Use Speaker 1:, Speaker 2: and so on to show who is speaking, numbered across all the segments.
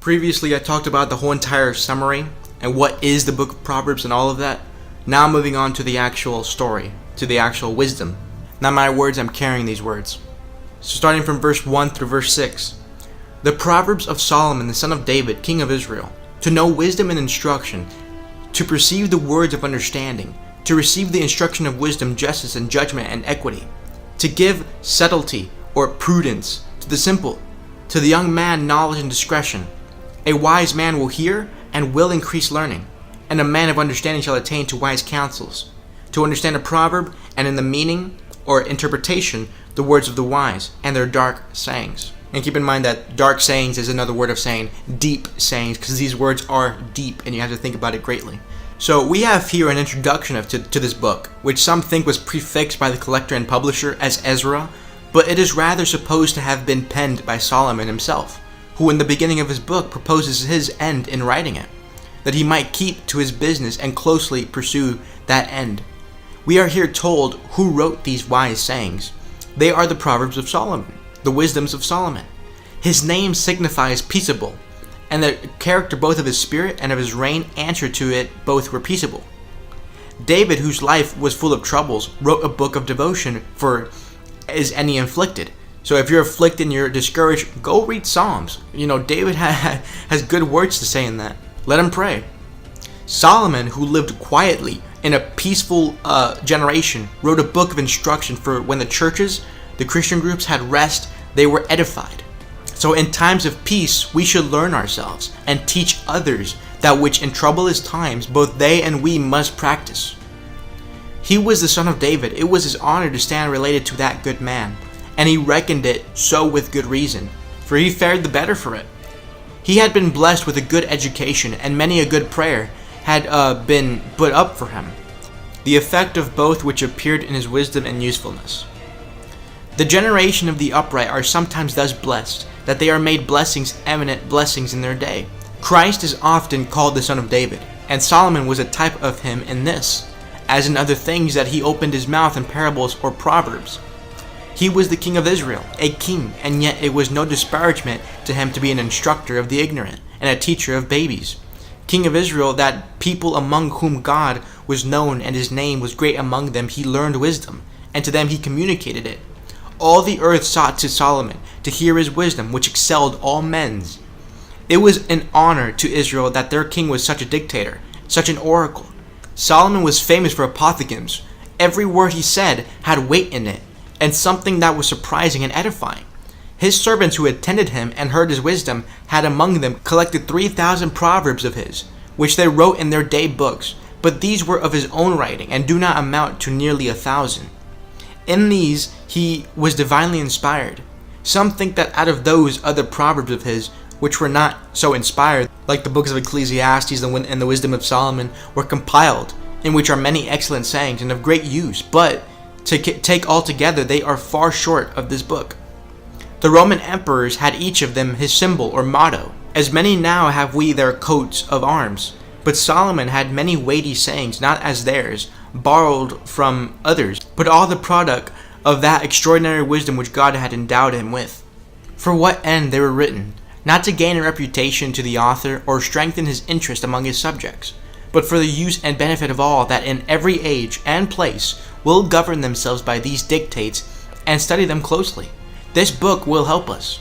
Speaker 1: Previously, I talked about the whole entire summary and what is the book of Proverbs and all of that. Now moving on to the actual story, to the actual wisdom. Not my words, I'm carrying these words. So starting from verse 1 through verse 6. The Proverbs of Solomon, the son of David, king of Israel, to know wisdom and instruction, to perceive the words of understanding, to receive the instruction of wisdom, justice, and judgment, and equity, to give subtlety or prudence to the simple, to the young man knowledge and discretion. A wise man will hear and will increase learning, and a man of understanding shall attain to wise counsels. To understand a proverb, and in the meaning or interpretation the words of the wise, and their dark sayings. And keep in mind that dark sayings is another word of saying deep sayings, because these words are deep and you have to think about it greatly. So we have here an introduction to this book, which some think was prefixed by the collector and publisher as Ezra, but it is rather supposed to have been penned by Solomon himself, who in the beginning of his book proposes his end in writing it, that he might keep to his business and closely pursue that end. We are here told who wrote these wise sayings. They are the Proverbs of Solomon, the wisdoms of Solomon. His name signifies peaceable, and the character both of his spirit and of his reign answer to it both were peaceable. David, whose life was full of troubles, wrote a book of devotion for is any afflicted. So if you're afflicted and you're discouraged, go read Psalms. David has good words to say in that. Let him pray. Solomon, who lived quietly in a peaceful generation, wrote a book of instruction for when the churches, the Christian groups had rest, they were edified. So in times of peace, we should learn ourselves and teach others that which in troublous times both they and we must practice. He was the son of David. It was his honor to stand related to that good man, and he reckoned it so with good reason, for he fared the better for it. He had been blessed with a good education, and many a good prayer had been put up for him, the effect of both which appeared in his wisdom and usefulness. The generation of the upright are sometimes thus blessed, that they are made blessings, eminent blessings in their day. Christ is often called the son of David, and Solomon was a type of him in this, as in other things that he opened his mouth in parables or proverbs. He was the king of Israel, a king, and yet it was no disparagement to him to be an instructor of the ignorant, and a teacher of babies. King of Israel, that people among whom God was known and his name was great among them, he learned wisdom, and to them he communicated it. All the earth sought to Solomon to hear his wisdom, which excelled all men's. It was an honor to Israel that their king was such a dictator, such an oracle. Solomon was famous for apothegms. Every word he said had weight in it, and something that was surprising and edifying. His servants who attended him and heard his wisdom had among them collected 3,000 proverbs of his, which they wrote in their day books, but these were of his own writing, and do not amount to nearly 1,000. In these he was divinely inspired. Some think that out of those other proverbs of his, which were not so inspired, like the books of Ecclesiastes and the Wisdom of Solomon, were compiled, in which are many excellent sayings and of great use, but to take all together they are far short of this book. The Roman emperors had each of them his symbol or motto. As many now have we their coats of arms. But Solomon had many weighty sayings, not as theirs, borrowed from others, but all the product of that extraordinary wisdom which God had endowed him with. For what end they were written? Not to gain a reputation to the author or strengthen his interest among his subjects, but for the use and benefit of all that in every age and place will govern themselves by these dictates and study them closely. This book will help us.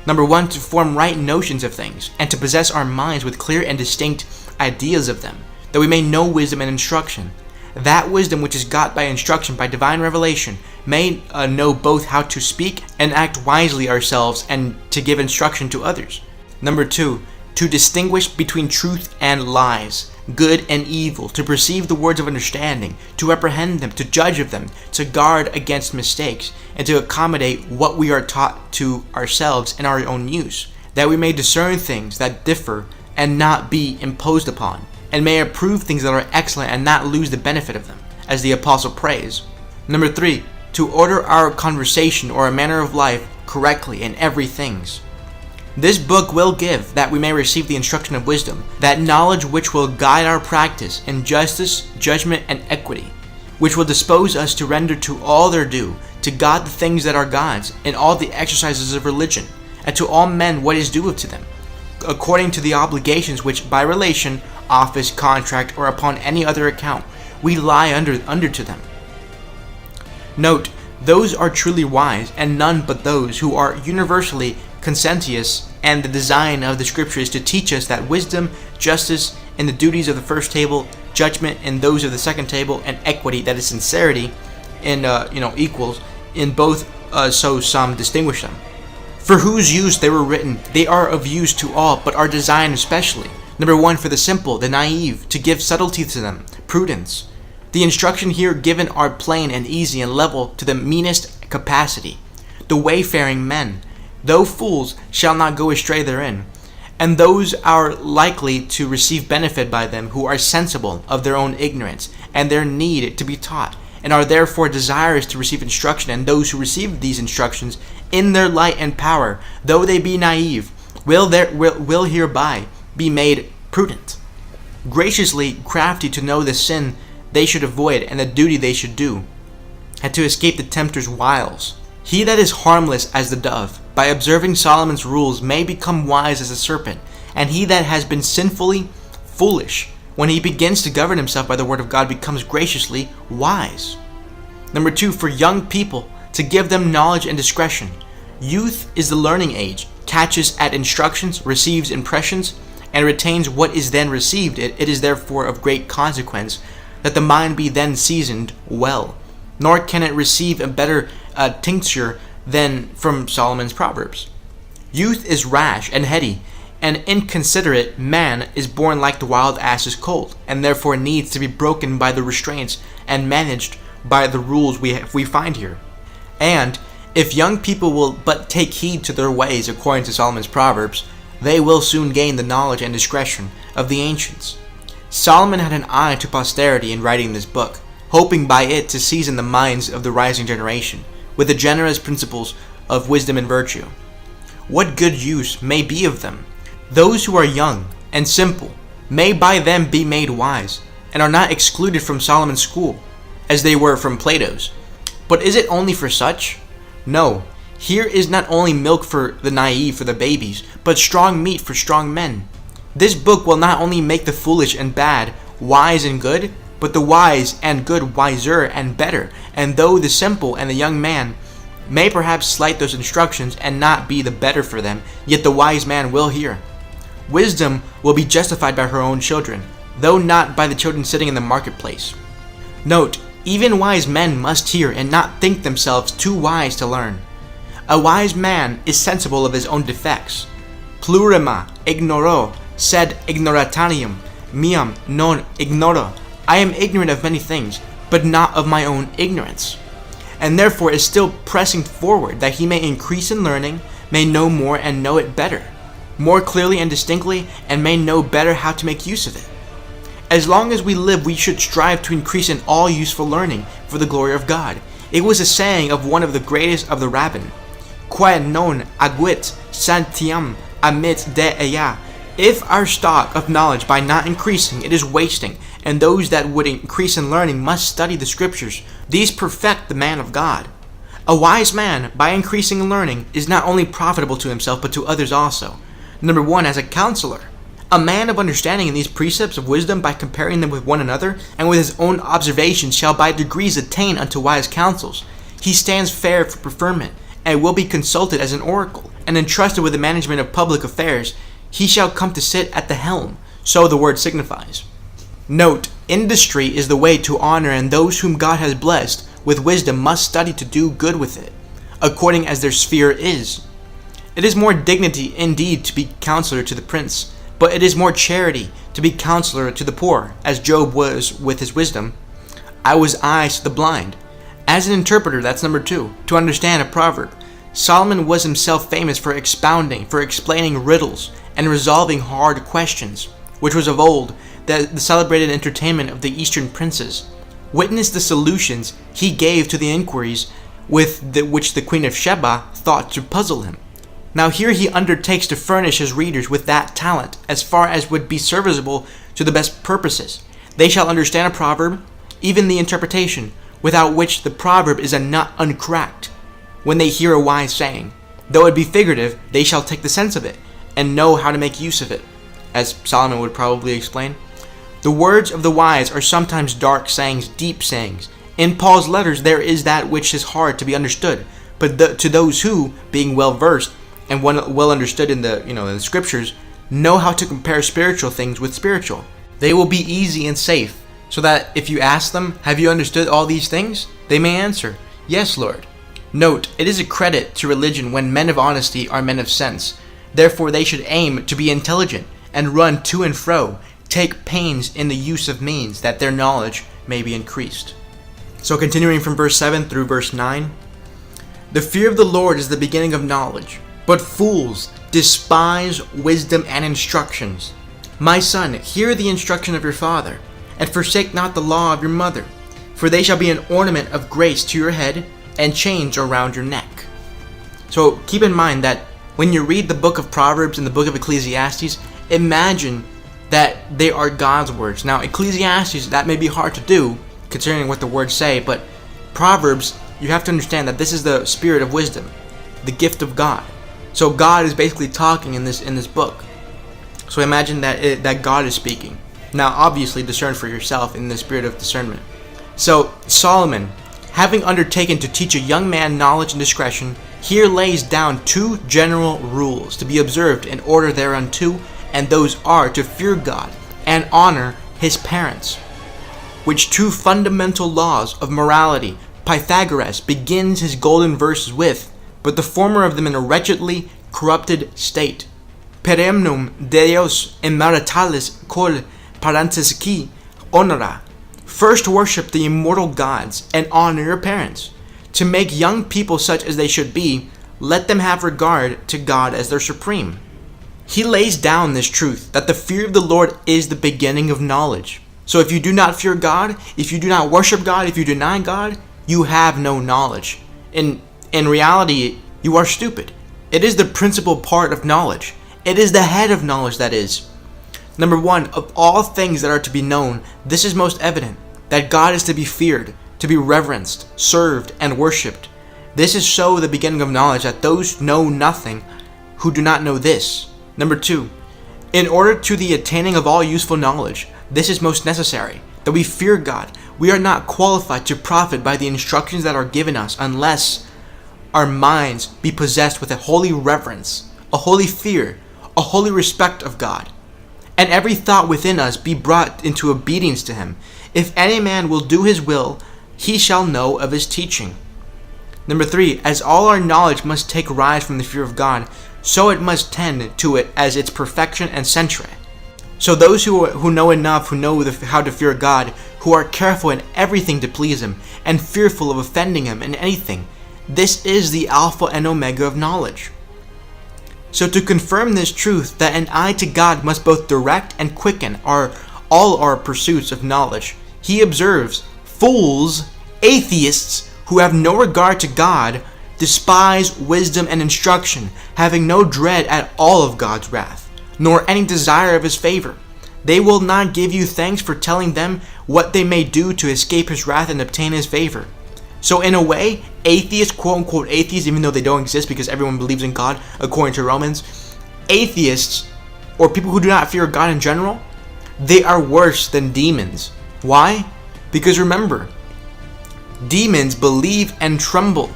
Speaker 1: Number 1, to form right notions of things, and to possess our minds with clear and distinct ideas of them, that we may know wisdom and instruction. That wisdom which is got by instruction, by divine revelation, may know both how to speak and act wisely ourselves, and to give instruction to others. Number 2, to distinguish between truth and lies, good and evil, to perceive the words of understanding, to apprehend them, to judge of them, to guard against mistakes, and to accommodate what we are taught to ourselves in our own use, that we may discern things that differ and not be imposed upon, and may approve things that are excellent and not lose the benefit of them, as the apostle prays. Number 3, to order our conversation or a manner of life correctly in every things. This book will give, that we may receive the instruction of wisdom, that knowledge which will guide our practice in justice, judgment, and equity, which will dispose us to render to all their due, to God the things that are God's, in all the exercises of religion, and to all men what is due to them, according to the obligations which by relation, office, contract, or upon any other account, we lie under to them. Note, those are truly wise, and none but those who are universally conscientious, and the design of the scripture is to teach us that wisdom, justice in the duties of the first table, judgment in those of the second table, and equity, that is sincerity, in equals in both, so some distinguish them. For whose use they were written, they are of use to all, but are designed especially. Number 1, for the simple, the naive, to give subtlety to them, prudence. The instruction here given are plain and easy and level to the meanest capacity. The wayfaring men, though fools, shall not go astray therein. And those are likely to receive benefit by them who are sensible of their own ignorance and their need to be taught, and are therefore desirous to receive instruction, and those who receive these instructions in their light and power, though they be naive, will hereby be made prudent, graciously crafty to know the sin they should avoid and the duty they should do, and to escape the tempter's wiles. He that is harmless as the dove, by observing Solomon's rules, may become wise as a serpent, and he that has been sinfully foolish, when he begins to govern himself by the word of God, becomes graciously wise. Number 2, for young people, to give them knowledge and discretion. Youth is the learning age, catches at instructions, receives impressions, and retains what is then received. It is therefore of great consequence that the mind be then seasoned well, nor can it receive a better tincture than from Solomon's Proverbs. Youth is rash and heady, and inconsiderate man is born like the wild ass's colt, and therefore needs to be broken by the restraints and managed by the rules we find here. And if young people will but take heed to their ways according to Solomon's Proverbs, they will soon gain the knowledge and discretion of the ancients. Solomon had an eye to posterity in writing this book, hoping by it to season the minds of the rising generation with the generous principles of wisdom and virtue. What good use may be of them? Those who are young and simple may by them be made wise, and are not excluded from Solomon's school, as they were from Plato's. But is it only for such? No, here is not only milk for the naive, for the babies, but strong meat for strong men. This book will not only make the foolish and bad wise and good, but the wise and good wiser and better. And though the simple and the young man may perhaps slight those instructions and not be the better for them, yet the wise man will hear. Wisdom will be justified by her own children, though not by the children sitting in the marketplace. Note, even wise men must hear and not think themselves too wise to learn. A wise man is sensible of his own defects. Plurima ignoro sed ignorantiam meam non ignoro. I am ignorant of many things, but not of my own ignorance. And therefore is still pressing forward, that he may increase in learning, may know more and know it better, more clearly and distinctly, and may know better how to make use of it. As long as we live, we should strive to increase in all useful learning for the glory of God. It was a saying of one of the greatest of the rabbin, Quae non aguit santiam amit de ea. If our stock of knowledge by not increasing, it is wasting, and those that would increase in learning must study the scriptures. These perfect the man of God. A wise man, by increasing in learning, is not only profitable to himself, but to others also. Number 1, as a counselor. A man of understanding in these precepts of wisdom, by comparing them with one another, and with his own observations, shall by degrees attain unto wise counsels. He stands fair for preferment, and will be consulted as an oracle, and entrusted with the management of public affairs. He shall come to sit at the helm, so the word signifies. Note, industry is the way to honor, and those whom God has blessed with wisdom must study to do good with it, according as their sphere is. It is more dignity indeed to be counselor to the prince, but it is more charity to be counselor to the poor, as Job was with his wisdom. I was eyes to the blind. As an interpreter, that's number 2, to understand a proverb. Solomon was himself famous for expounding, for explaining riddles, and resolving hard questions, which was of old the celebrated entertainment of the Eastern princes. Witness the solutions he gave to the inquiries which the Queen of Sheba thought to puzzle him. Now here he undertakes to furnish his readers with that talent, as far as would be serviceable to the best purposes. They shall understand a proverb, even the interpretation, without which the proverb is a nut uncracked. When they hear a wise saying, though it be figurative, they shall take the sense of it, and know how to make use of it, as Solomon would probably explain. The words of the wise are sometimes dark sayings, deep sayings. In Paul's letters, there is that which is hard to be understood, but to those who, being well versed and well understood in the scriptures, know how to compare spiritual things with spiritual, they will be easy and safe, so that if you ask them, "Have you understood all these things?" they may answer, "Yes, Lord." Note, it is a credit to religion when men of honesty are men of sense. Therefore they should aim to be intelligent, and run to and fro, take pains in the use of means, that their knowledge may be increased. So continuing from verse 7 through verse 9. The fear of the Lord is the beginning of knowledge, but fools despise wisdom and instructions. My son, hear the instruction of your father, and forsake not the law of your mother, for they shall be an ornament of grace to your head, and chains around your neck. So keep in mind that when you read the book of Proverbs and the book of Ecclesiastes, imagine that they are God's words. Now, Ecclesiastes, that may be hard to do, considering what the words say, but Proverbs, you have to understand that this is the spirit of wisdom, the gift of God. So God is basically talking in this book. So imagine that God is speaking. Now, obviously, discern for yourself in the spirit of discernment. So Solomon, having undertaken to teach a young man knowledge and discretion, here lays down two general rules to be observed in order thereunto, and those are to fear God and honor his parents, which two fundamental laws of morality Pythagoras begins his golden verses with, but the former of them in a wretchedly corrupted state. Peremnum Deus immortalis col parentesci honora. First worship the immortal gods and honor your parents. To make young people such as they should be, let them have regard to God as their supreme. He lays down this truth that the fear of the Lord is the beginning of knowledge. So if you do not fear God, if you do not worship God, if you deny God, you have no knowledge. In reality, you are stupid. It is the principal part of knowledge. It is the head of knowledge, that is. Number one, of all things that are to be known, this is most evident, that God is to be feared, to be reverenced, served, and worshipped. This is so the beginning of knowledge, that those know nothing who do not know this. Number two, in order to the attaining of all useful knowledge, this is most necessary, that we fear God. We are not qualified to profit by the instructions that are given us unless our minds be possessed with a holy reverence, a holy fear, a holy respect of God, and every thought within us be brought into obedience to him. If any man will do his will, he shall know of his teaching. Number three, as all our knowledge must take rise from the fear of God, so it must tend to it as its perfection and centre. So those who know enough, who know how to fear God, who are careful in everything to please him, and fearful of offending him in anything, this is the Alpha and Omega of knowledge. So to confirm this truth, that an eye to God must both direct and quicken all our pursuits of knowledge, he observes, fools, atheists, who have no regard to God, despise wisdom and instruction, having no dread at all of God's wrath, nor any desire of his favor. They will not give you thanks for telling them what they may do to escape his wrath and obtain his favor. So in a way, atheists, quote-unquote atheists, even though they don't exist because everyone believes in God, according to Romans, atheists, or people who do not fear God in general, they are worse than demons. Why? Because remember, demons believe and tremble.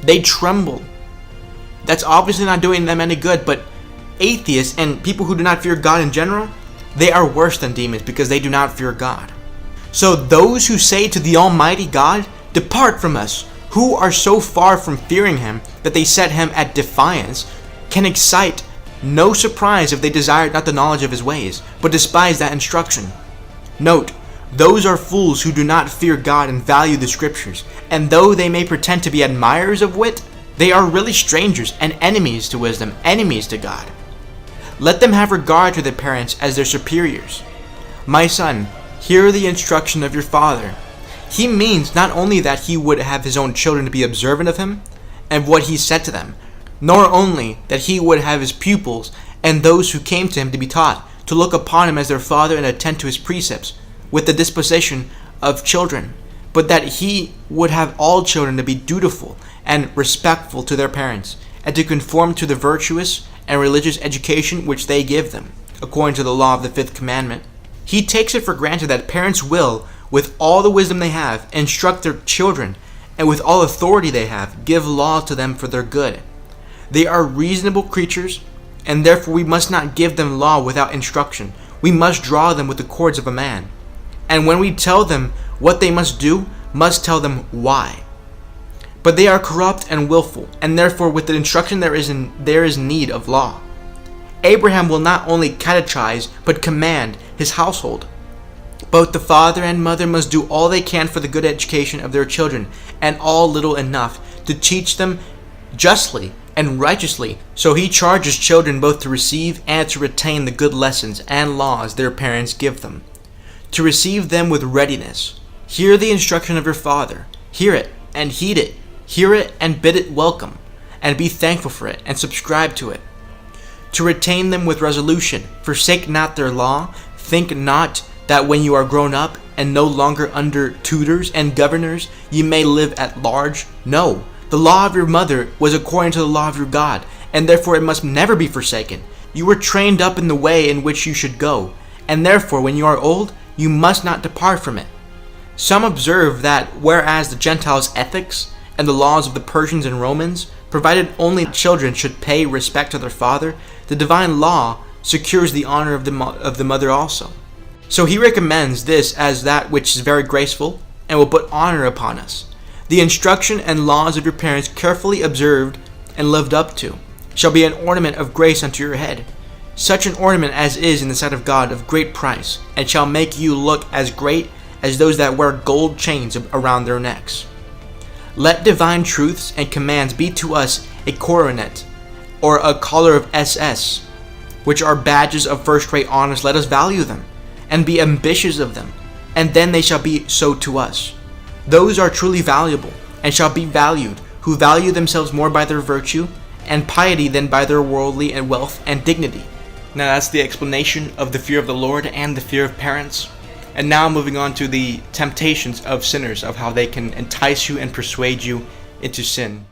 Speaker 1: They tremble. That's obviously not doing them any good, but atheists and people who do not fear God in general, they are worse than demons because they do not fear God. So those who say to the Almighty God, "Depart from us," who are so far from fearing him that they set him at defiance, can excite no surprise if they desired not the knowledge of his ways, but despise that instruction. Note, those are fools who do not fear God and value the scriptures, and though they may pretend to be admirers of wit, they are really strangers and enemies to wisdom, enemies to God. Let them have regard to their parents as their superiors. My son, hear the instruction of your father. He means not only that he would have his own children to be observant of him and what he said to them, nor only that he would have his pupils and those who came to him to be taught, to look upon him as their father and attend to his precepts, with the disposition of children, but that he would have all children to be dutiful and respectful to their parents, and to conform to the virtuous and religious education which they give them, according to the law of the fifth commandment. He takes it for granted that parents will, with all the wisdom they have, instruct their children, and with all authority they have, give law to them for their good. They are reasonable creatures, and therefore we must not give them law without instruction. We must draw them with the cords of a man. And when we tell them what they must do, must tell them why. But they are corrupt and willful, and therefore with the instruction there is need of law. Abraham will not only catechize, but command his household. Both the father and mother must do all they can for the good education of their children, and all little enough to teach them justly and righteously. So he charges children both to receive and to retain the good lessons and laws their parents give them, to receive them with readiness. Hear the instruction of your father. Hear it and heed it. Hear it and bid it welcome, and be thankful for it, and subscribe to it. To retain them with resolution. Forsake not their law. Think not that when you are grown up and no longer under tutors and governors, you may live at large. No, the law of your mother was according to the law of your God, and therefore it must never be forsaken. You were trained up in the way in which you should go, and therefore when you are old, you must not depart from it. Some observe that whereas the Gentiles' ethics and the laws of the Persians and Romans provided only children should pay respect to their father, the divine law secures the honor of the mother also. So he recommends this as that which is very graceful and will put honor upon us. The instruction and laws of your parents carefully observed and lived up to shall be an ornament of grace unto your head, such an ornament as is in the sight of God of great price, and shall make you look as great as those that wear gold chains around their necks. Let divine truths and commands be to us a coronet, or a collar of SS, which are badges of first-rate honors. Let us value them, and be ambitious of them, and then they shall be so to us. Those are truly valuable, and shall be valued, who value themselves more by their virtue and piety than by their worldly and wealth and dignity. Now that's the explanation of the fear of the Lord and the fear of parents. And now moving on to the temptations of sinners, of how they can entice you and persuade you into sin.